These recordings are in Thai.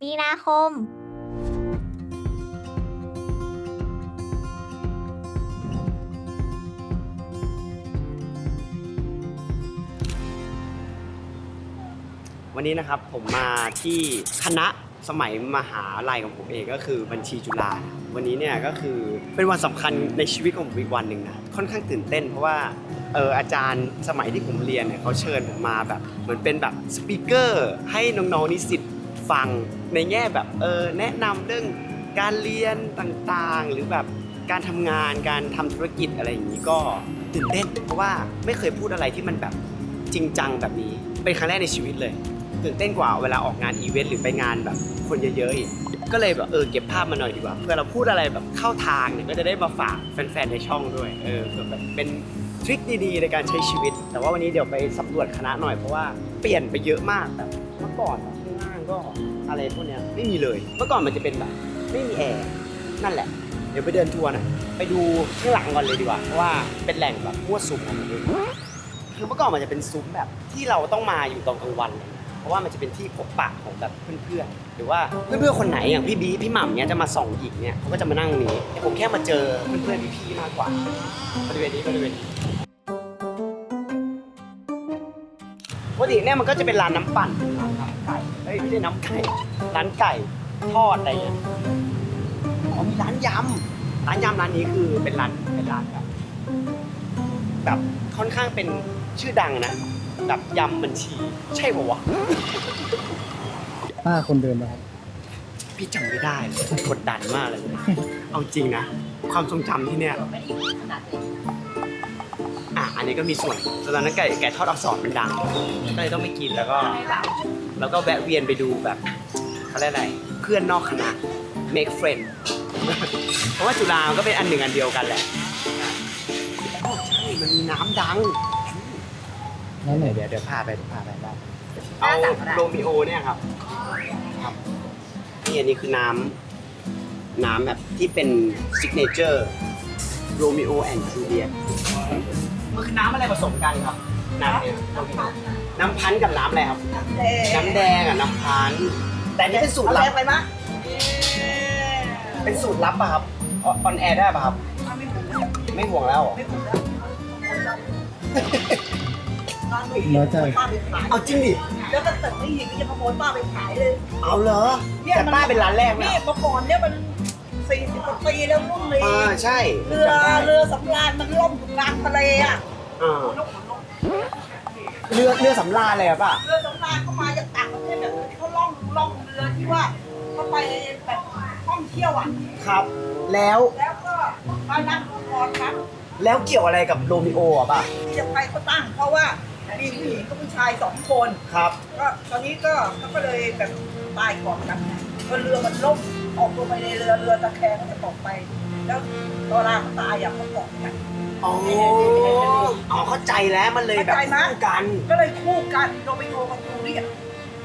มีนาคม วันนี้นะครับผมมาที่คณะสมัยมหาลัยของผมเองก็คือบัญชีจุฬาวันนี้เนี่ยก็คือเป็นวันสำคัญในชีวิตของผมอีกวันหนึ่งนะค่อนข้างตื่นเต้นเพราะว่าอาจารย์สมัยที่ผมเรียนเนี่ยเขาเชิญผมมาแบบเหมือนเป็นแบบสปีกเกอร์ให้น้องๆนิสิตฟังในแง่แบบแนะนำเรื่องการเรียนต่างๆหรือแบบการทำงานการทำธุรกิจอะไรอย่างนี้ก็ตื่นเต้นเพราะว่าไม่เคยพูดอะไรที่มันแบบจริงจังแบบนี้เป็นครั้งแรกในชีวิตเลยตื่นเต้นกว่าเวลาออกงานอีเวนต์หรือไปงานแบบคนเยอะๆอีกก็เลยแบบเก็บภาพมาหน่อยดีกว่าเพื่อเราพูดอะไรแบบเข้าทางเนี่ยก็จะได้มาฝากแฟนๆในช่องด้วยเพื่อแบบเป็นทริคดีๆในการใช้ชีวิตแต่ว่าวันนี้เดี๋ยวไปสำรวจคณะหน่อยเพราะว่าเปลี่ยนไปเยอะมากแบบเมื่อก่อนข้างล่างก็อะไรพวกเนี้ยไม่มีเลยเมื่อก่อนมันจะเป็นแบบไม่มีแอร์นั่นแหละเดี๋ยวไปเดินทัวร์หน่อยไปดูข้างหลังก่อนเลยดีกว่าเพราะว่าเป็นแหล่งแบบมั่วสุมของมันเลยคือเมื่อก่อนมันจะเป็นซุ้มแบบที่เราต้องมาอยู่ตอนกลางวันเลยเพราะว่ามันจะเป็นที่พบปะของแบบเพื่อนๆหรือว่าเพื่อนๆคนไหนอย่างพี่บีพี่หม่ำเนี้ยจะมาส่องหญิงเนี่ยเขาก็จะมานั่งนี้แต่ผมแค่มาเจอเพื่อนๆพี่ๆมากกว่าบริเวณนี้ปกติเนี่ยมันก็จะเป็นร้านน้ำปั่นร้านน้ำไก่ไม่ใช่น้ำไก่ร้านไก่ทอดอะไรอย่างเงี้ยอ๋อมีร้านยำร้านนี้คือเป็นร้านแบบค่อนข้างเป็นชื่อดังนะแบบยำบัญชีใช่ป่าวะ ป้าคนเดิมนะครับ พี่จำไม่ได้เลยกดดันมากเลย เอาจริงนะ ความทรงจำที่เนี่ยอันนี้ก็มีส่วนตอนนั้นไก่ทอดอักษรมันดังก็เลยต้องไปกินแล้วก็แวะเวียนไปดูแบบเขาเรียกอะไรเพื่อนนอกคณะ make friend เพราะว่าจุฬามันก็เป็นอันหนึ่งอันเดียวกันแหละใช่มันมีน้ำดัง นั่นไหน เดี๋ยวพาไปได้เอาโรมิโอเนี่ยครับนี่อันนี้คือน้ำแบบที่เป็นซิกเนเจอร์โรมิโอแอนด์จูเลียตมันคือน้ำอะไรผสมกันครับน้ำเนี่ยน้ำพันกับน้ำอะไรครับน้ำแดงกับน้ำพันแต่อันนี้เป็นสูตรลับไปมั้ยเป็นสูตรลับป่ะครับออนแอร์ได้ป่ะครับไม่ห่วงแล้ว น้อยใจ ป้าไปขาย เอาจริงดิ แล้วก็ตึกนี่ก็จะขโมยป้าไปขายเลย เอาเหรอแต่ป้าเป็นร้านแรกไหม นี่เมื่อก่อนเนี่ยมัน40 กว่าปีแล้วรุ่นเลย ใช่ เรือสำราญมันล่มอยู่กลางทะเลอ่ะ เรือสำราญเลยอะป่ะ เรือสำราญเข้ามาจากต่างประเทศแบบเขาล่องเรือที่ว่าเขาไปแบบท่องเที่ยวอ่ะ ครับ แล้ว แล้วก็มานั่งดูก่อนครับ แล้วเกี่ยวอะไรกับโรมิโออะป่ะ ที่จะไปเขาตั้งเพราะว่ามีผู้หญิงกับผู้ชาย2 คน ครับ ก็ตอนนี้ก็เขาก็เลยแบบตายก่อนกันพอเรือมันล่มออกตัวไปในเรือตะแคงมันจะตกไป แล้วตอนเขาตายอ่ะเขาเกาะกัน อ๋อเข้าใจแล้วมันเลยแบบ เข้าใจไหม คู่กัน ก็เลยคู่กันโรมิโอกับจูเลียต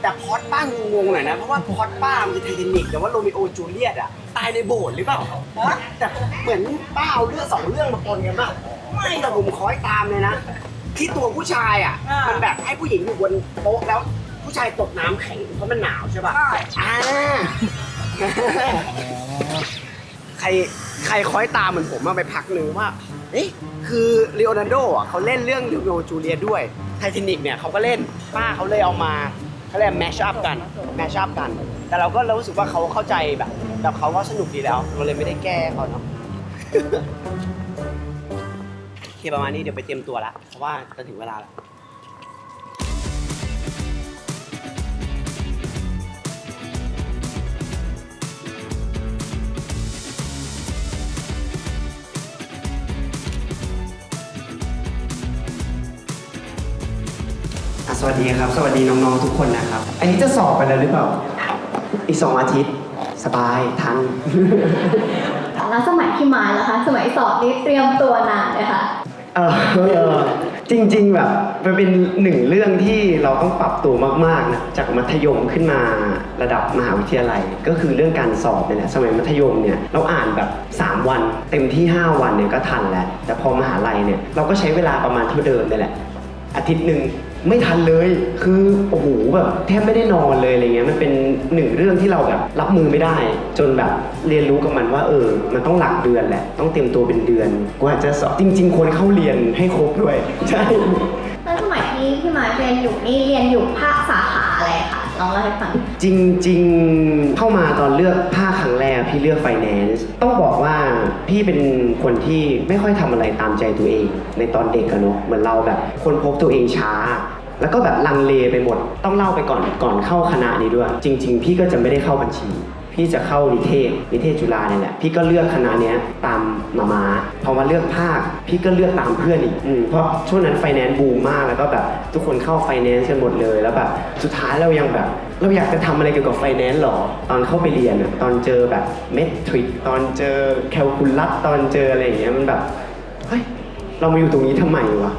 แต่พล็อตป้างงๆหน่อยนะ เพราะว่าพล็อตป้ามันคือไททานิคแต่ว่าโรมิโอจูเลียตอะตายในโบสถ์หรือเปล่าแต่เหมือนป้าเอาเรื่อง2 เรื่องมาปนกันป่ะไม่แต่ผมคอยตามเลยนะ ที่ตัวผู้ชายอะมันแบบให้ผู้หญิงอยู่บนโต๊ะแล้วผู้ชายตกน้ำแข็งเพราะมันหนาวใช่ป่ะ ใช่ ใครคอยตามเหมือนผมมาไปพักนึงว่าเอ๊ะคือลีโอนาร์โดอ่ะเขาเล่นเรื่องโรมิโอจูเลียตด้วยไททานิคเนี่ยเขาก็เล่นป้าเขาเลยเอามาเขาเรียกแมชอัพกันแต่เราก็รู้สึกว่าเขาเข้าใจแบบเขาก็สนุกดีแล้วเราเลยไม่ได้แก้เขาเนาะ โอเคประมาณนี้เดี๋ยวไปเตรียมตัวละเพราะว่าจะถึงเวลาแล้วสวัสดีครับสวัสดีน้องๆทุกคนนะครับอันนี้จะสอบไปแล้วหรือเปล่าอีก2 อาทิตย์สบายทัน แล้วสมัยที่มาแล้วคะสมัยสอบนี้เตรียมตัวนานเลยค่ะ จริงๆแบบมันเป็น1 เรื่องที่เราต้องปรับตัวมากๆนะจากมัธยมขึ้นมาระดับมหาวิทยาลัยก็คือเรื่องการสอบเนี่ยแหละสมัยมัธยมเนี่ยเราอ่านแบบ3 วันเต็มที่5 วันเนี่ยก็ทันแล้วแต่พอมหาลัยเนี่ยเราก็ใช้เวลาประมาณเท่าเดิมนี่แหละอาทิตย์หนึ่ง ไม่ทันเลยคือโอ้โหแบบแทบไม่ได้นอนเลยอะไรเงี้ยมันเป็นหนึ่งเรื่องที่เราแบบรับมือไม่ได้จนแบบเรียนรู้กับมันว่ามันต้องหลักเดือนแหละต้องเตรียมตัวเป็นเดือนกว่าจะสอบจริงๆควรเข้าเรียนให้ครบด้วยใช่ แล้วสมัยที่พี่มาเรียนอยู่นี่เรียนอยู่ภาคสาขาอะไรคะลองเล่าให้ฟัง จริงๆเข้ามาตอนเลือกภาคครั้งแรกพี่เลือก Finance ต้องบอกว่าพี่เป็นคนที่ไม่ค่อยทำอะไรตามใจตัวเองในตอนเด็กอะเนาะเหมือนเราแบบคนพบตัวเองช้า แล้วก็แบบลังเลไปหมดต้องเล่าไปก่อนเข้าคณะนี้ด้วยจริงๆพี่ก็จะไม่ได้เข้าบัญชีพี่จะเข้านิเทศจุฬาเนี่ยแหละพี่ก็เลือกคณะเนี้ยตามมาพอมาเลือกภาคพี่ก็เลือกตามเพื่อนอีกเพราะช่วงนั้นไฟแนนซ์บูมมากแล้วก็แบบทุกคนเข้าไฟแนนซ์กันหมดเลยแล้วแบบสุดท้ายเรายังแบบเราอยากจะทำอะไรเกี่ยวกับไฟแนนซ์หรอตอนเข้าไปเรียนอะตอนเจอแบบเมทริกตอนเจอแคลคูลัสตอนเจออะไรอย่างเงี้ยมันแบบเฮ้ยเรามาอยู่ตรงนี้ทำไมวะ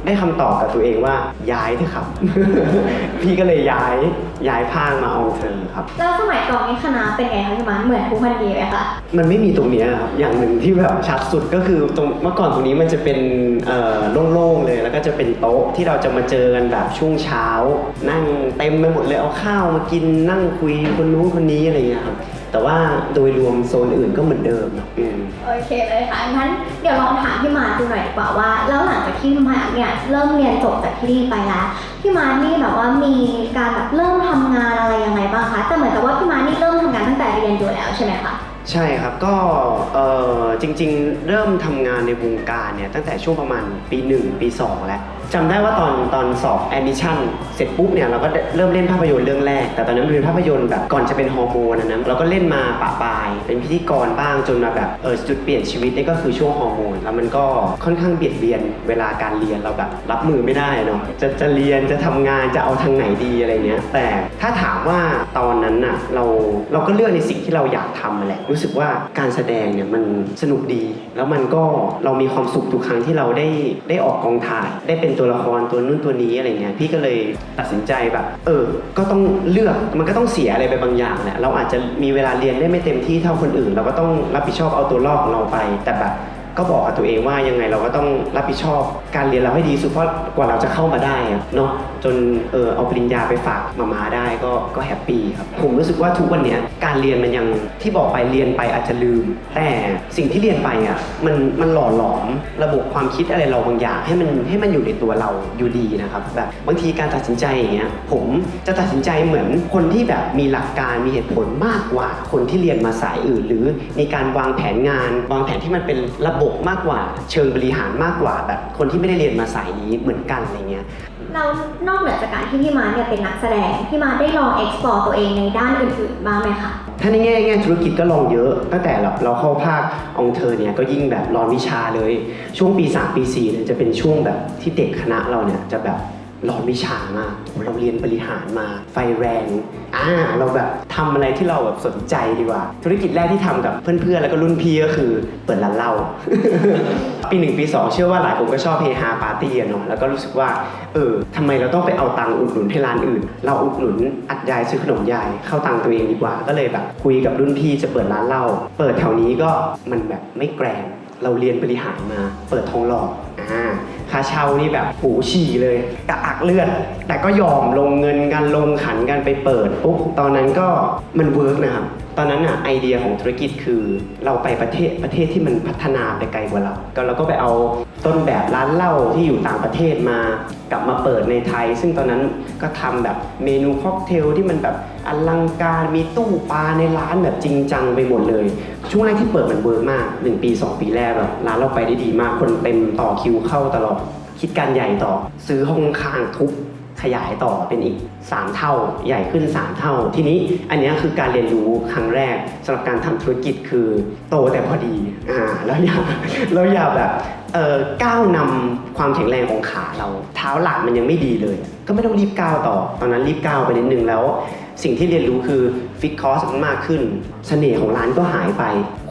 ได้คำตอบกับตัวเองว่าย้ายเถอะครับ พี่ก็เลยย้ายภาคมาเอาเธอครับ แล้วสมัยก่อนนี่คณะเป็นไงคะพี่มาเหมือนทุกวันนี้ไหมคะ มันไม่มีตรงนี้ครับอย่างหนึ่งที่แบบชัดสุดก็คือตรงเมื่อก่อนตรงนี้มันจะเป็นโล่งๆเลยแล้วก็จะเป็นโต๊ะที่เราจะมาเจอกันแบบช่วงเช้านั่งเต็มไปหมดเลยเอาข้าวมากินนั่งคุยคนนู้นคนนี้อะไรอย่างเงี้ยครับแต่ว่าโดยรวมโซนอื่นก็เหมือนเดิม โอเคเลยค่ะงั้นเดี๋ยวลองถามพี่มาดูหน่อยดีกว่าว่าแล้วหลังจากที่พี่มาเนี่ยเริ่มเรียนจบจากที่นี่ไปแล้วพี่มานี่แบบว่ามีการแบบเริ่มทำงานอะไรยังไงบ้างคะแต่เหมือนกับว่าพี่มานี่เริ่มทำงานตั้งแต่เรียนอยู่แล้วใช่ไหมคะใช่ครับก็จริงๆเริ่มทำงานในวงการเนี่ยตั้งแต่ช่วงประมาณปี 1 ปี 2แล้วจำได้ว่าตอนสอบแอดมิชชั่นเสร็จปุ๊บเนี่ยเราก็เริ่มเล่นภาพยนตร์เรื่องแรกแต่ตอนนั้นมันเป็นภาพยนตร์แบบก่อนจะเป็นฮอร์โมนนะเราก็เล่นมาปะปายเป็นพิธีกรบ้างจนมาแบบจุดเปลี่ยนชีวิตนี่ก็คือช่วงฮอร์โมนแล้วมันก็ค่อนข้างเบียดเบียนเวลาการเรียนเราแบบรับมือไม่ได้เนาะจะเรียนจะทำงานจะเอาทางไหนดีอะไรเงี้ยแต่ถ้าถามว่าตอนนั้นน่ะเราก็เลือกในสิ่งที่เราอยากทำมาแหละรู้สึกว่าการแสดงเนี่ยมันสนุกดีแล้วมันก็เรามีความสุขทุกครั้งที่เราได้ออกกองถ่ายได้เป็นตัวละครตัวนู้นตัวนี้อะไรเงี้ยพี่ก็เลยตัดสินใจแบบก็ต้องเลือกมันก็ต้องเสียอะไรไปบางอย่างแหละเราอาจจะมีเวลาเรียนได้ไม่เต็มที่เท่าคนอื่นเราก็ต้องรับผิดชอบเอาตัวรอดของเราไปแต่แบบก็บอกกับตัวเองว่ายังไงเราก็ต้องรับผิดชอบการเรียนเราให้ดีสุดเพราะกว่าเราจะเข้ามาได้เนาะจนเอาปริญญาไปฝากมาได้ก็แฮปปี้ครับผมรู้สึกว่าทุกวันเนี้ยการเรียนมันยังที่บอกไปเรียนไปอาจจะลืมแต่สิ่งที่เรียนไปอ่ะมันหล่อหลอมระบบความคิดอะไรเราบางอย่างให้มันอยู่ในตัวเราอยู่ดีนะครับแบบบางทีการตัดสินใจอย่างเงี้ยผมจะตัดสินใจเหมือนคนที่แบบมีหลักการมีเหตุผลมากกว่าคนที่เรียนมาสายอื่นหรือมีการวางแผนงานวางแผนที่มันเป็นระบบมากกว่าเชิงบริหารมากกว่าแบบคนที่ไม่ได้เรียนมาสายนี้เหมือนกันอะไรเงี้ยเรานอกเหนือจากการที่พี่มาเนี่ยเป็นนักแสดงพี่มาได้ลอง explore ตัวเองในด้านอื่นๆบ้างไหมคะถ้าในแง่ธุรกิจก็ลองเยอะตั้งแต่เราเข้าภาคองเทอร์เนี่ยก็ยิ่งแบบร้อนวิชาเลยช่วงปี 3 ปี 4เนี่ยจะเป็นช่วงแบบที่เด็กคณะเราเนี่ยจะแบบร้อนวิชามากเราเรียนบริหารมาไฟแรงเราแบบทำอะไรที่เราแบบสนใจดีกว่าธุรกิจแรกที่ทำกับเพื่อนๆแล้วก็รุ่นพี่ก็คือเปิดร้านเหล้า ปี 1 ปี 2เชื่อว่าหลายคนก็ชอบเฮฮาปาร์ตี้เนาะแล้วก็รู้สึกว่าทำไมเราต้องไปเอาตังค์อุดหนุนให้ร้านอื่นเราอุดหนุนอัดยายซื้อขนมยายเข้าตังค์ตัวเองดีกว่าก็เลยแบบคุยกับรุ่นพี่จะเปิดร้านเหล้าเปิดแถวนี้ก็มันแบบไม่แกรนเราเรียนบริหารมาเปิดทองหล่อค่าเช่านี่แบบหูฉี่เลยกระอักเลือดแต่ก็ยอมลงเงินกันลงขันกันไปเปิดปุ๊บตอนนั้นก็มันเวิร์กนะครับตอนนั้นไอเดียของธุรกิจคือเราไปประเทศที่มันพัฒนาไปไกลกว่าเราก็ไปเอาต้นแบบร้านเหล้าที่อยู่ต่างประเทศมากลับมาเปิดในไทยซึ่งตอนนั้นก็ทำแบบเมนูค็อกเทลที่มันแบบอลังการมีตู้ปลาในร้านแบบจริงจังไปหมดเลยช่วงแรกที่เปิดมันเวิร์กมาก1 ปี 2 ปีแรกแบบร้านเราไปได้ดีมากคนเต็มต่อคิวเข้าตลอดคิดการใหญ่ต่อซื้อห้องข้างทุบขยายต่อเป็นอีก3 เท่าใหญ่ขึ้น3 เท่าทีนี้อันนี้คือการเรียนรู้ครั้งแรกสำหรับการทำธุรกิจคือโตแต่พอดีแล้วอย่าแบบก้าวนำความแข็งแรงของขาเราเท้าหลักมันยังไม่ดีเลยก็ไม่ต้องรีบก้าวต่อตอนนั้นรีบก้าวไปนิดนึงแล้วสิ่งที่เรียนรู้คือฟิกคอสมันมากขึ้นเสน่ห์ของร้านก็หายไป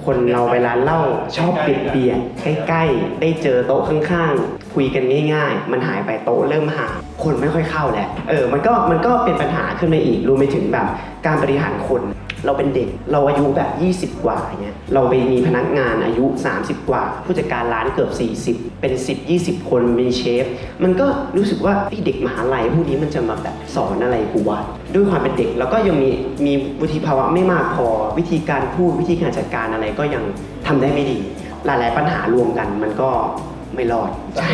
คนเราไปร้านเหล้าชอบเบียดใกล้ๆได้เจอโต๊ะข้างๆคุยกันง่ายๆมันหายไปโต๊ะเริ่มห่างคนไม่ค่อยเข้าแหละมันก็เป็นปัญหาขึ้นมาอีกรวมไปถึงแบบการบริหารคน เราเป็นเด็กเราอายุแบบ20 กว่าเงี้ยเราไปมีพนักงานอายุ30 กว่าผู้จัดการร้านเกือบ40เป็น10-20 คนมีเชฟมันก็รู้สึกว่าเด็กมหาลัยพวกนี้มันจะมาแบบสอนอะไรกูวะด้วยความเป็นเด็กแล้วก็ยังมีวุฒิภาวะไม่มากพอวิธีการพูดวิธีการจัดการอะไรก็ยังทำได้ไม่ดีหลายๆปัญหารวมกันมันก็ไม่รอดใช่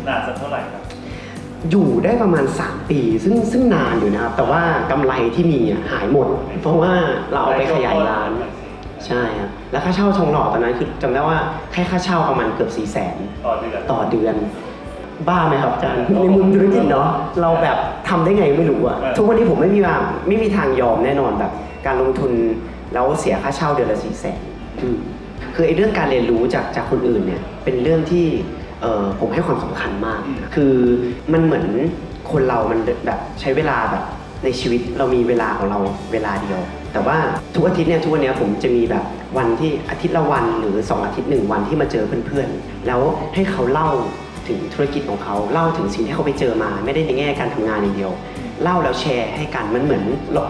นานสักเท่าไหร่ครับ อยู่ได้ประมาณ3 ปีซึ่งนานอยู่นะครับแต่ว่ากำไรที่มีหายหมดเพราะว่าเราเอาไปขยายร้านใช่ครับแล้วค่าเช่าทองหล่อตอนนั้นคือจำได้ว่าแค่ค่าเช่าประมาณเกือบ400,000ต่อเดือนบ้าไหมครับอาจารย์ในมุมธุรกิจเนาะเราแบบทำได้ไงไม่รู้อะทุกวันนี้ผมไม่มีทางยอมแน่นอนแบบการลงทุนแล้วเสียค่าเช่าเดือนละ400,000คือไอ้เรื่องการเรียนรู้จากคนอื่นเนี่ยเป็นเรื่องที่ผมให้ความสำคัญมากคือมันเหมือนคนเรามันแบบใช้เวลาแบบในชีวิตเรามีเวลาของเราเวลาเดียวแต่ว่าทุกอาทิตย์เนี่ยทุกวันนี้ผมจะมีแบบวันที่อาทิตย์ละวันหรือ2 อาทิตย์1 วันที่มาเจอเพื่อนๆแล้วให้เขาเล่าถึงธุรกิจของเขาเล่าถึงสิ่งที่เขาไปเจอมาไม่ได้ในแง่การทำงานอย่างเดียวเล่าแล้วแชร์ให้กันมันเหมือน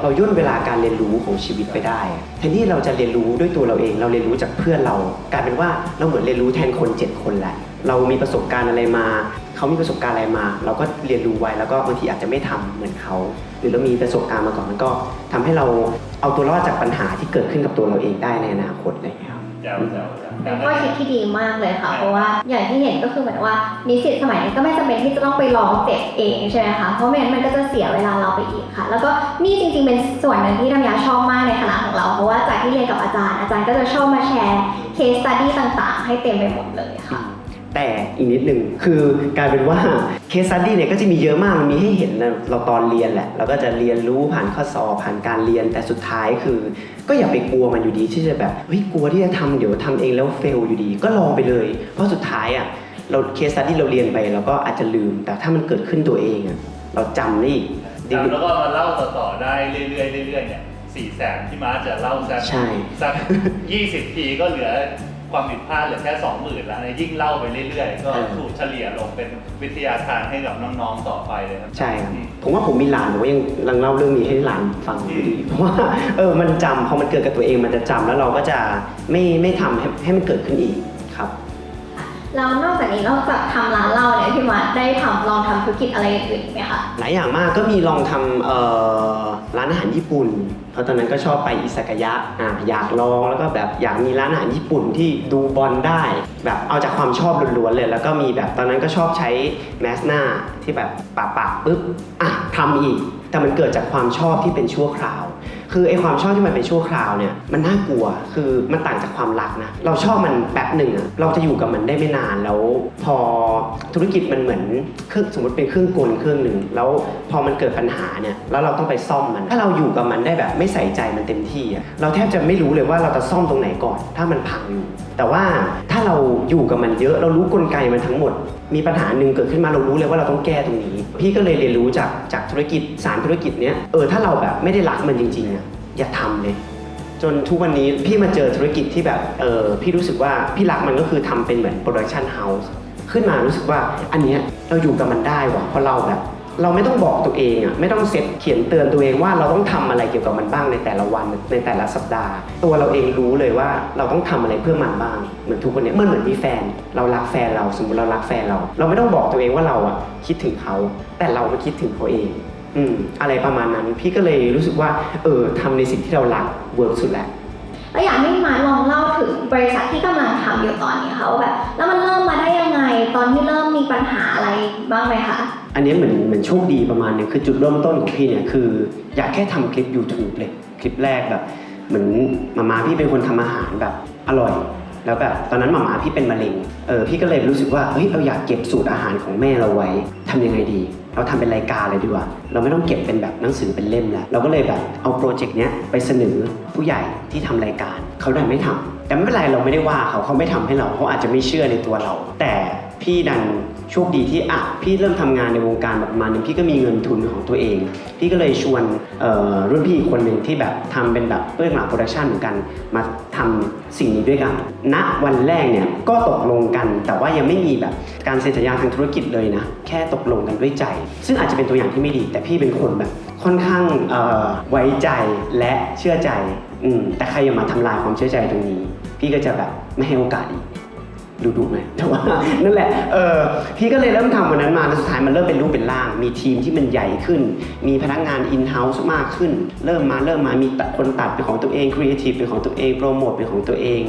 เราย่นเวลาการเรียนรู้ของชีวิตไปได้แทนที่เราจะเรียนรู้ด้วยตัวเราเองเราเรียนรู้จากเพื่อนเรากลายเป็นว่าเราเหมือนเรียนรู้แทนคน7 คนแหละเรามีประสบการณ์อะไรมาเขามีประสบการณ์อะไรมาเราก็เรียนรู้ไว้แล้วก็บางทีอาจจะไม่ทำเหมือนเขาหรือเรามีประสบการณ์มาก่อนมันก็ทำให้เราเอาตัวรอดจากปัญหาที่เกิดขึ้นกับตัวเราเองได้ในอนาคตอะไรอย่างเงี้ยครับ เป็นข้อคิดที่ดีมากเลยค่ะเพราะว่าอย่างที่เห็นก็คือเหมือนว่านิสิตสมัยนี้ก็ไม่จำเป็นที่จะต้องไปลองเจ็บเองใช่ไหมคะเพราะไม่งั้นมันก็จะเสียเวลาเราไปอีกค่ะแล้วก็นี่จริงๆเป็นส่วนหนึ่งที่น้ำยาชอบมากในคณะของเราเพราะว่าจากที่เรียนกับอาจารย์ก็จะชอบมาแชร์เคสสตัดดี้ต่างๆให้เต็มไปหมดเลยค่ะแต่อีกนิดหนึ่งคือกลายเป็นว่าเคสสตัดดี้เนี่ยก็จะมีเยอะมากมันมีให้เห็นเราตอนเรียนแหละเราก็จะเรียนรู้ผ่านข้อสอบผ่านการเรียนแต่สุดท้ายคือก็อย่าไปกลัวมันอยู่ดีที่จะแบบกลัวที่จะทำเดี๋ยวทำเองแล้วเฟลอยู่ดีก็ลองไปเลยเพราะสุดท้ายเราเคสสตัดดี้เราเรียนไปเราก็อาจจะลืมแต่ถ้ามันเกิดขึ้นตัวเองเราจำได้อีกแล้วก็มาเล่าต่อๆได้เรื่อยๆเนี่ย400,000ที่มาจะเล่าสัก20 ทีก็เหลือความผิดพลาดเหลือแค่ 20,000 แล้วยิ่งเล่าไปเรื่อยๆก็ถูกเฉลี่ยลงเป็นวิทยาทานให้กับน้องๆต่อไปเลยครับใช่ครับผมว่าผมมีหลานผมก็ยังเล่าเรื่องนี้ให้หลานฟังอยู่ดีเพราะว่ามันจำพอมันเกิดกับตัวเองมันจะจำแล้วเราก็จะไม่ทำให้มันเกิดขึ้นอีกครับแล้วนอกจากนี้นอกจากทำร้านเหล้าเนี่ยพี่มาได้ลองทำธุรกิจอะไรอื่นไหมคะหลายอย่างมากก็มีลองทำร้านอาหารญี่ปุ่นเพราะตอนนั้นก็ชอบไปอิซากายะอยากลองแล้วก็แบบอยากมีร้านอาหารญี่ปุ่นที่ดูบอลได้แบบเอาจากความชอบล้วนๆเลยแล้วก็มีแบบตอนนั้นก็ชอบใช้แมสหน้าที่แบบปะปุ๊บทำอีกแต่มันเกิดจากความชอบที่เป็นชั่วคราวคือไอ้ความชอบที่มันเป็นชั่วคราวเนี่ยมันน่ากลัวคือมันต่างจากความรักนะเราชอบมันแป๊บหนึ่งเราจะอยู่กับมันได้ไม่นานแล้วพอธุรกิจมันเหมือนสมมติเป็นเครื่องกลเครื่องหนึ่งแล้วพอมันเกิดปัญหาเนี่ยแล้วเราต้องไปซ่อมมันถ้าเราอยู่กับมันได้แบบไม่ใส่ใจมันเต็มที่เราแทบจะไม่รู้เลยว่าเราจะซ่อมตรงไหนก่อนถ้ามันพังอยู่แต่ว่าถ้าเราอยู่กับมันเยอะเรารู้กลไกมันทั้งหมดมีปัญหาหนึ่งเกิดขึ้นมาเรารู้เลยว่าเราต้องแก้ตรงนี้พี่ก็เลยเรียนรู้จากธุรกิจ3 ธุรกิจเนี้ยถ้าเราแบบไม่ได้รักมันจริงๆอย่าทำเลยจนทุกวันนี้พี่มาเจอธุรกิจที่แบบพี่รู้สึกว่าพี่รักมันก็คือทำเป็นเหมือนโปรดักชันเฮาส์ขึ้นมารู้สึกว่าอันเนี้ยเราอยู่กับมันได้ว่ะเพราะเราแบบเราไม่ต้องบอกตัวเองไม่ต้องเซตเขียนเตือนตัวเองว่าเราต้องทำอะไรเกี่ยวกับมันบ้างในแต่ละวันในแต่ละสัปดาห์ตัวเราเองรู้เลยว่าเราต้องทำอะไรเพื่อมันบ้างเหมือนทุกคนเนี่ยเหมือนมีแฟนเรารักแฟนเราสมมติเรารักแฟนเราไม่ต้องบอกตัวเองว่าเราคิดถึงเขาแต่เรามาคิดถึงเขาเองอะไรประมาณนั้นพี่ก็เลยรู้สึกว่าทำในสิ่งที่เรารักเวิร์กสุดแล้วอยากให้มาลองเล่าถึงบริษัทที่กำลังทำอยู่ตอนนี้ค่ะว่าแบบแล้วมันเริ่มมาได้ยังไงตอนที่เริ่มมีปัญหาอะไรบ้างไหมคะอันนี้เหมือนโชคดีประมาณนึงคือจุดเริ่มต้นของพี่เนี่ยคืออยากแค่ทำคลิป YouTube เลยคลิปแรกแบบเหมือนมาพี่เป็นคนทำอาหารแบบอร่อยแล้วแบบตอนนั้นมาพี่เป็นมะเร็งพี่ก็เลยรู้สึกว่าเราอยากเก็บสูตรอาหารของแม่เราไว้ทำยังไงดีเราทำเป็นรายการเลยดีกว่าเราไม่ต้องเก็บเป็นแบบหนังสือเป็นเล่มแล้วเราก็เลยแบบเอาโปรเจกต์เนี้ยไปเสนอผู้ใหญ่ที่ทำรายการเขาได้ไม่ทำแต่ไม่เป็นไรเราไม่ได้ว่าเขาไม่ทำให้เราเขาอาจจะไม่เชื่อในตัวเราแต่พี่ดันโชคดีที่พี่เริ่มทำงานในวงการประมาณนึงพี่ก็มีเงินทุนของตัวเองพี่ก็เลยชวนรุ่นพี่อีกคนหนึ่งที่แบบทำเป็นแบบเบื้องหลังโปรดักชันเหมือนกันมาทำสิ่งนี้ด้วยกันณวันแรกเนี่ยก็ตกลงกันแต่ว่ายังไม่มีแบบการเซ็นสัญญาทางธุรกิจเลยนะแค่ตกลงกันด้วยใจซึ่งอาจจะเป็นตัวอย่างที่ไม่ดีแต่พี่เป็นคนแบบ ค่อนข้างไว้ใจและเชื่อใจแต่ใครอย่ามาทำลายความเชื่อใจตรงนี้พี่ก็จะแบบไม่ให้โอกาสอีกดูไหมแต่ว่านั่นแหละพี่ก็เลยเริ่มทำวันนั้นมาแล้วสุดท้ายมันเริ่มเป็นรูปเป็นร่างมีทีมที่มันใหญ่ขึ้นมีพนักงาน in-house มากขึ้นเริ่มมามีคนตัดเป็นของตัวเอง creative เป็นของตัวเองโปรโมทเป็นของตัวเอง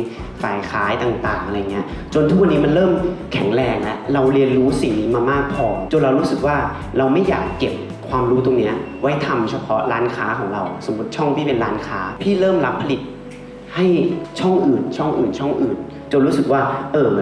ฝ่ายขายต่างๆอะไรเงี้ยจนทุกวันนี้มันเริ่มแข็งแรงแล้วเราเรียนรู้สิ่งนี้มามากพอจนเรารู้สึกว่าเราไม่อยากเก็บความรู้ตรงนี้ไว้ทำเฉพาะร้านค้าของเราสมมติช่องพี่เป็นร้านค้าพี่เริ่มรับผลิตให้ช่องอื่นจนรู้สึกว่า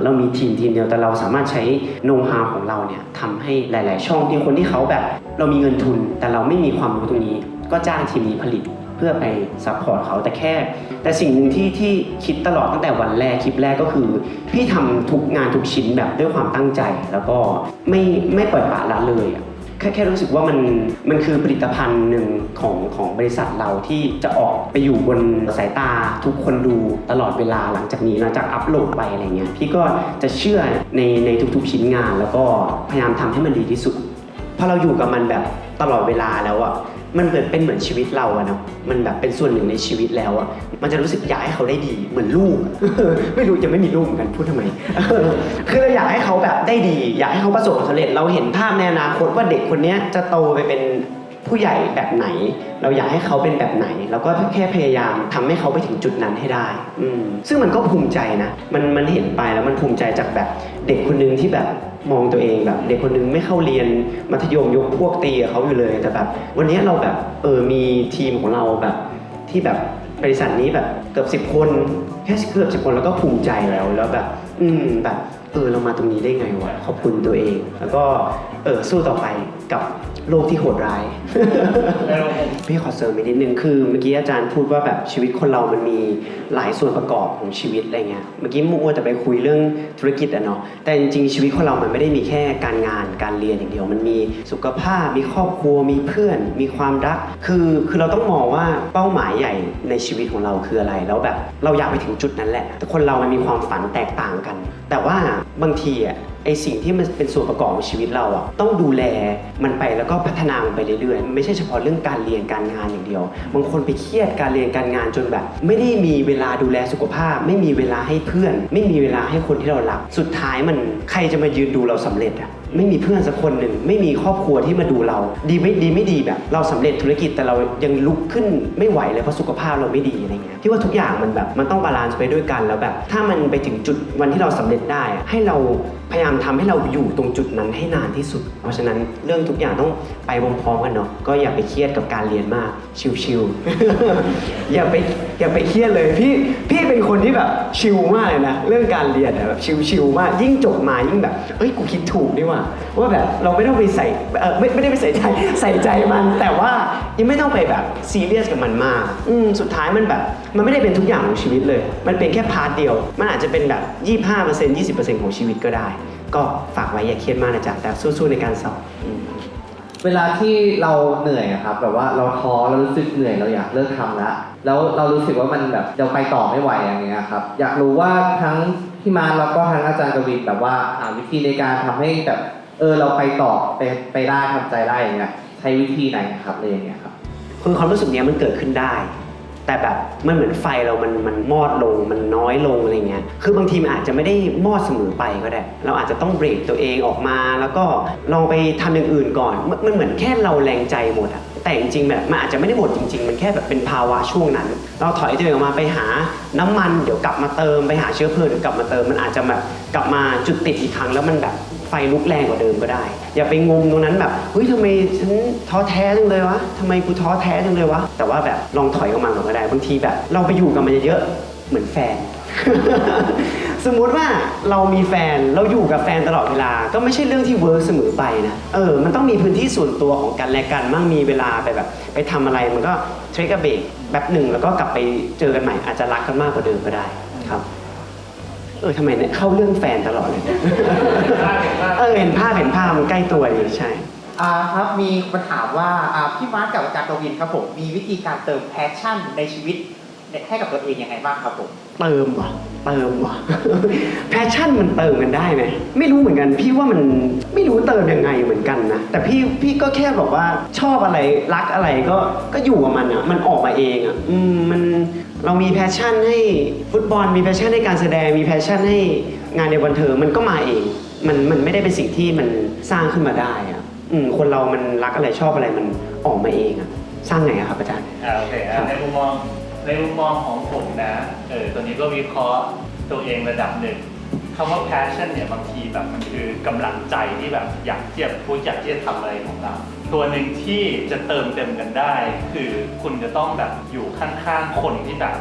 เรามีทีมเดียวแต่เราสามารถใช้โน้ตฮาวของเราเนี่ยทำให้หลายๆช่องที่คนที่เขาแบบเรามีเงินทุนแต่เราไม่มีความรู้ตรงนี้ก็จ้างทีมนี้ผลิตเพื่อไปซัพพอร์ตเขาแต่สิ่งหนึ่งที่คิดตลอดตั้งแต่วันแรกคลิปแรกก็คือพี่ทำทุกงานทุกชิ้นแบบด้วยความตั้งใจแล้วก็ไม่ปล่อยปละละเลยแค่รู้สึกว่ามันคือผลิตภัณฑ์หนึ่งของบริษัทเราที่จะออกไปอยู่บนสายตาทุกคนดูตลอดเวลาหลังจากอัปโหลดไปอะไรเงี้ยพี่ก็จะเชื่อในทุกๆชิ้นงานแล้วก็พยายามทำให้มันดีที่สุดพอเราอยู่กับมันแบบตลอดเวลาแล้วอ่ะมันเป็นเหมือนชีวิตเราอะเนาะมันแบบเป็นส่วนหนึ่งในชีวิตแล้วอะมันจะรู้สึกอยากให้เขาได้ดีเหมือนลูก ไม่รู้จะไม่มีลูกเหมือนกันพูดทำไม คือเราอยากให้เขาแบบได้ดีอยากให้เขาประสบความสำเร็จเราเห็นภาพในอนาคตว่าเด็กคนนี้จะโตไปเป็นผู้ใหญ่แบบไหนเราอยากให้เขาเป็นแบบไหนเราก็แค่พยายามทำให้เขาไปถึงจุดนั้นให้ได้ซึ่งมันก็ภูมิใจนะมันเห็นไปแล้วมันภูมิใจจากแบบเด็กคนนึงที่แบบมองตัวเองแบบเด็กคนนึงไม่เข้าเรียนมัธยมยกพวกตีกับเขาอยู่เลยแต่แบบวันนี้เราแบบมีทีมของเราแบบที่แบบบริษัทนี้แบบเกือบ10 คนแค่เกือบ10 คนแล้วก็ภูมิใจแล้วแบบแบบเรามาตรงนี้ได้ไงวะขอบคุณตัวเองแล้วก็สู้ต่อไปกับโลกที่โหดร้าย พี่ขอเสริมอีกนิดนึงคือเมื่อกี้อาจารย์พูดว่าแบบชีวิตคนเรามันมีหลายส่วนประกอบของชีวิตอะไรเงี้ยเมื่อกี้มัวแต่ไปคุยเรื่องธุรกิจอะเนาะแต่จริงๆชีวิตคนเรามันไม่ได้มีแค่การงานการเรียนอย่างเดียวมันมีสุขภาพมีครอบครัวมีเพื่อนมีความรักคือเราต้องมองว่าเป้าหมายใหญ่ในชีวิตของเราคืออะไรแล้วแบบเราอยากไปถึงจุดนั้นแหละแต่คนเรามันมีความฝันแตกต่างกันแต่ว่าบางทีอะไอสิ่งที่มันเป็นส่วนประกอบของชีวิตเราอะต้องดูแลมันไปแล้วก็พัฒนามันไปเรื่อยๆไม่ใช่เฉพาะเรื่องการเรียนการงานอย่างเดียวบางคนไปเครียดการเรียนการงานจนแบบไม่ได้มีเวลาดูแลสุขภาพไม่มีเวลาให้เพื่อนไม่มีเวลาให้คนที่เรารักสุดท้ายมันใครจะมายืนดูเราสำเร็จอะไม่มีเพื่อนสักคนหนึ่งไม่มีครอบครัวที่มาดูเราดีไม่ดีแบบเราสำเร็จธุรกิจแต่เรายังลุกขึ้นไม่ไหวเลยเพราะสุขภาพเราไม่ดีอะไรเงี้ยที่ว่าทุกอย่างมันแบบมันต้องบาลานซ์ไปด้วยกันแล้วแบบถ้ามันไปถึงจุดวันที่เราสำเร็จได้ให้เราพยายามทำให้เราอยู่ตรงจุดนั้นให้นานที่สุดเพราะฉะนั้นเรื่องทุกอย่างต้องไปพร้อมๆกันเนาะก็อย่าไปเครียดกับการเรียนมากชิลๆ อย่าไปเครียดเลยพี่เป็นคนที่แบบชิลมากเลยนะเรื่องการเรียนแบบชิลๆมากยิ่งจบมายิ่งแบบกูคิดถูกดีว่าแบบเราไม่ต้องไปใส่ไม่ได้ไปใส่ใจมันแต่ว่ายังไม่ต้องไปแบบซีเรียสกับมันมากสุดท้ายมันแบบมันไม่ได้เป็นทุกอย่างของชีวิตเลยมันเป็นแค่พาร์ทเดียวมันอาจจะเป็นแบบ 25% 20% ของชีวิตก็ได้ก็ฝากไว้อย่าเครียดมากนะจ๊ะแต่สู้ๆในการสอบเวลาที่เราเหนื่อยอะครับแบบว่าเราท้อเรารู้สึกเหนื่อยเราอยากเลิกทำแล้วเรารู้สึกว่ามันแบบเราไปต่อไม่ไหวอย่างเงี้ยครับอยากรู้ว่าทั้งพี่มาร์คแล้วก็ทั้งอาจารย์กวินแบบว่าวิธีในการทำให้แบบเราไปต่อไปได้ทำใจได้อย่างเงี้ยใช้วิธีไหนครับอะไรอย่างเงี้ยครับคือความรู้สึกเนี้ยมันเกิดขึ้นได้แต่แบบมันเหมือนไฟเรามันมอดลงมันน้อยลงอะไรเงี้ยคือบางทีมันอาจจะไม่ได้มอดเสมอไปก็ได้เราอาจจะต้องเบรกตัวเองออกมาแล้วก็ลองไปทำอย่างอื่นก่อนมันเหมือนแค่เราแรงใจหมดอะแต่จริงๆแบบมันอาจจะไม่ได้หมดจริงๆมันแค่แบบเป็นภาวะช่วงนั้นเราถอยตัวเองออกมาไปหาน้ำมันเดี๋ยวกลับมาเติมไปหาเชื้อเพลิงเดี๋ยวกลับมาเติมมันอาจจะแบบกลับมาจุดติดอีกครั้งแล้วมันแบบไฟลุกแรงกว่าเดิมก็ได้อย่าไปงมตรงนั้นแบบเฮ้ยทำไมฉันท้อแท้จังเลยวะทำไมกูท้อแท้จังเลยวะแต่ว่าแบบลองถอยออกมาก่อนก็ได้บางทีแบบเราไปอยู่กับมันเยอะๆเหมือนแฟน สมมุติว่าเรามีแฟนเราอยู่กับแฟนตลอดเวลาก็ไม่ใช่เรื่องที่เวิร์กเสมอไปนะมันต้องมีพื้นที่ส่วนตัวของกันและกันมั่งมีเวลาไปแบบไปทำอะไรมันก็เทคเบรกแบบหนึ่งแล้วก็กลับไปเจอกันใหม่อาจจะรักกันมากกว่าเดิมก็ได้ครับทำไมเนี่ยเข้าเรื่องแฟนตลอดเลย เห็นภาพมันใกล้ตัวอยู่ใช่ครับมีคนถามว่าพี่มาร์คกับอาจารย์กวินครับผมมีวิธีการเติมแพชชั่นในชีวิต ให้กับตัวเองยังไงบ้างครับผม เติมว่ะ แพชชั่นมันเติมกันได้ไหมไม่รู้เหมือนกันพี่ว่ามันไม่รู้เติมยังไงเหมือนกันนะแต่พี่ก็แค่บอกว่าชอบอะไรรักอะไรก็อยู่กับมันอ่ะมันออกมาเองอ่ะมันเรามีแพชชั่นให้ฟุตบอลมีแพชชั่นให้การแสดงมีแพชชั่นให้งานในบันเทิงมันก็มาเองมันไม่ได้เป็นสิ่งที่มันสร้างขึ้นมาได้อ่ะคนเรามันรักอะไรชอบอะไรมันออกมาเองอ่ะสร้างไงอะครับอาจารย์ โอเคในมุมมองของผมนะตัวนี้ก็วิเคราะห์ตัวเองระดับหนึ่งคำว่า passion เนี่ยบางทีแบบมันคือกำลังใจที่แบบอยากที่จะทำอะไรของเราตัวหนึ่งที่จะเติมเต็มกันได้คือคุณจะต้องแบบอยู่ข้างๆคนที่แบบ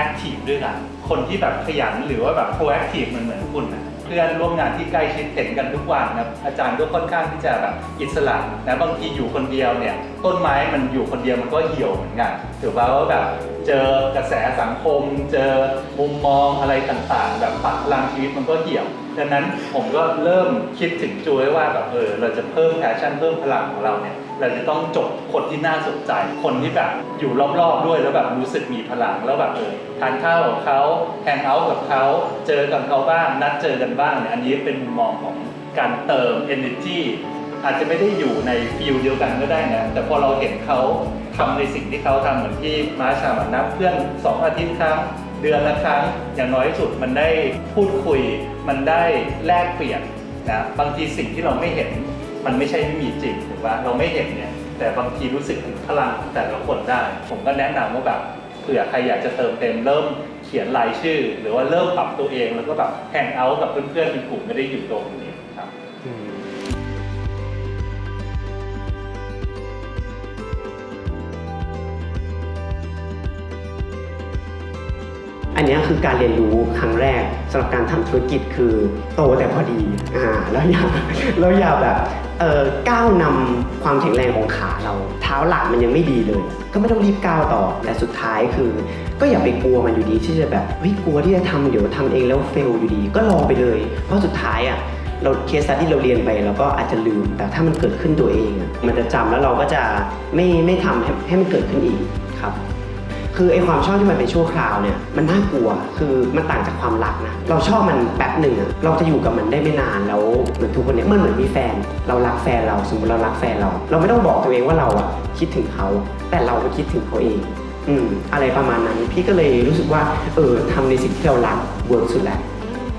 active ด้วยกันคนที่แบบขยันหรือว่าแบบ proactive เหมือนคุณนะเพื่อนร่วมงานที่ใกล้ชิดเห็นกันทุกวันนะอาจารย์ก็ค่อนข้างที่จะแบบอิสระนะบางทีอยู่คนเดียวเนี่ยต้นไม้มันอยู่คนเดียวมันก็เหี่ยวเหมือนกันถือว่าแบบเจอกระแสสังคมเจอมุมมองอะไรต่างๆแบบปักพลังชีวิตมันก็เหี่ยวดังนั้นผมก็เริ่มคิดถึงจูว่าแบบเราจะเพิ่มแพชชั่นเพิ่มพลังของเราเนี่ยเราจะต้องจบคนที่น่าสนใจคนที่แบบอยู่รอบๆด้วยแล้วแบบรู้สึกมีพลังแล้วแบบทานข้าวกับเขาแฮงเอาท์กับเขาเจอกับเขาบ้างนัดเจอกันบ้างเนี่ยอันนี้เป็นมุมมองของการเติม energy อาจจะไม่ได้อยู่ในฟิลเดียวกันก็ได้นะแต่พอเราเห็นเขาทำในสิ่งที่เขาทำเหมือนที่มาชามานับเพื่อน2 อาทิตย์ครั้งเดือนละครั้งอย่างน้อยที่สุดมันได้พูดคุยมันได้แลกเปลี่ยนนะบางทีสิ่งที่เราไม่เห็นมันไม่ใช่ไม่มีจริงถูกปะเราไม่เห็นเนี่ยแต่บางทีรู้สึกถึงพลังแต่ละคนได้ผมก็แนะนำว่าแบบเผื่อใครอยากจะเติมเต็มเริ่มเขียนรายชื่อหรือว่าเริ่มปรับตัวเองแล้วก็แบบแฮงเอาท์กับเพื่อนๆเป็นกลุ่มไม่ได้อยู่ตรงนี้ครับ อันนี้คือการเรียนรู้ครั้งแรกสำหรับการทำธุรกิจคือโตแต่พอดีแล้วอย่าแบบก้าวนำความแข็งแรงของขาเราเท้าหลักมันยังไม่ดีเลยก็ไม่ต้องรีบก้าวต่อแต่สุดท้ายคือก็อย่าไปกลัวมันอยู่ดีที่จะแบบกลัวที่จะทำเดี๋ยวทำเองแล้วเฟลอยู่ดีก็ลองไปเลยเพราะสุดท้ายเราเคสที่เราเรียนไปเราก็อาจจะลืมแต่ถ้ามันเกิดขึ้นตัวเองมันจะจำแล้วเราก็จะไม่ทำให้มันเกิดขึ้นอีกครับคือไอ้ความชอบที่มันเป็นชั่วคราวเนี่ยมันน่ากลัวคือมันต่างจากความรักนะเราชอบมันแป๊บหนึ่งเราจะอยู่กับมันได้ไม่นานแล้วเหมือนทุกคนเนี่ยมันเหมือนมีแฟนเรารักแฟนเราสมมติเรารักแฟนเราไม่ต้องบอกตัวเองว่าเราคิดถึงเขาแต่เราก็คิดถึงเขาเองอะไรประมาณนั้นพี่ก็เลยรู้สึกว่าทำในสิ่งที่เรารักเวิร์กสุดแล้ว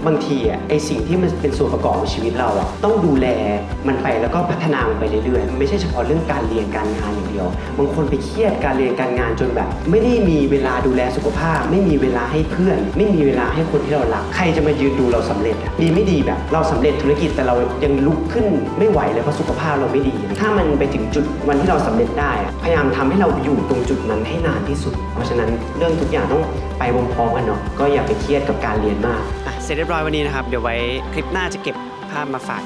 บางทีไอสิ่งที่มันเป็นส่วนประกอบของชีวิตเราต้องดูแลมันไปแล้วก็พัฒนามันไปเรื่อยๆไม่ใช่เฉพาะเรื่องการเรียนการงานอย่างเดียวบางคนไปเครียดการเรียนการงานจนแบบไม่ได้มีเวลาดูแลสุขภาพไม่มีเวลาให้เพื่อนไม่มีเวลาให้คนที่เรารักใครจะมายืนดูเราสำเร็จดีไม่ดีแบบเราสำเร็จธุรกิจแต่เรายังลุกขึ้นไม่ไหวเลยเพราะสุขภาพเราไม่ดีถ้ามันไปถึงจุดวันที่เราสำเร็จได้พยายามทำให้เราอยู่ตรงจุดนั้นให้นานที่สุดเพราะฉะนั้นเรื่องทุกอย่างต้องไปพร้อมๆกันเนาะก็อย่าไปเครียดกับการเรียนมากเสร็จเรียบร้อยวันนี้นะครับเดี๋ยวไว้คลิปหน้าจะเก็บภาพมาฝาก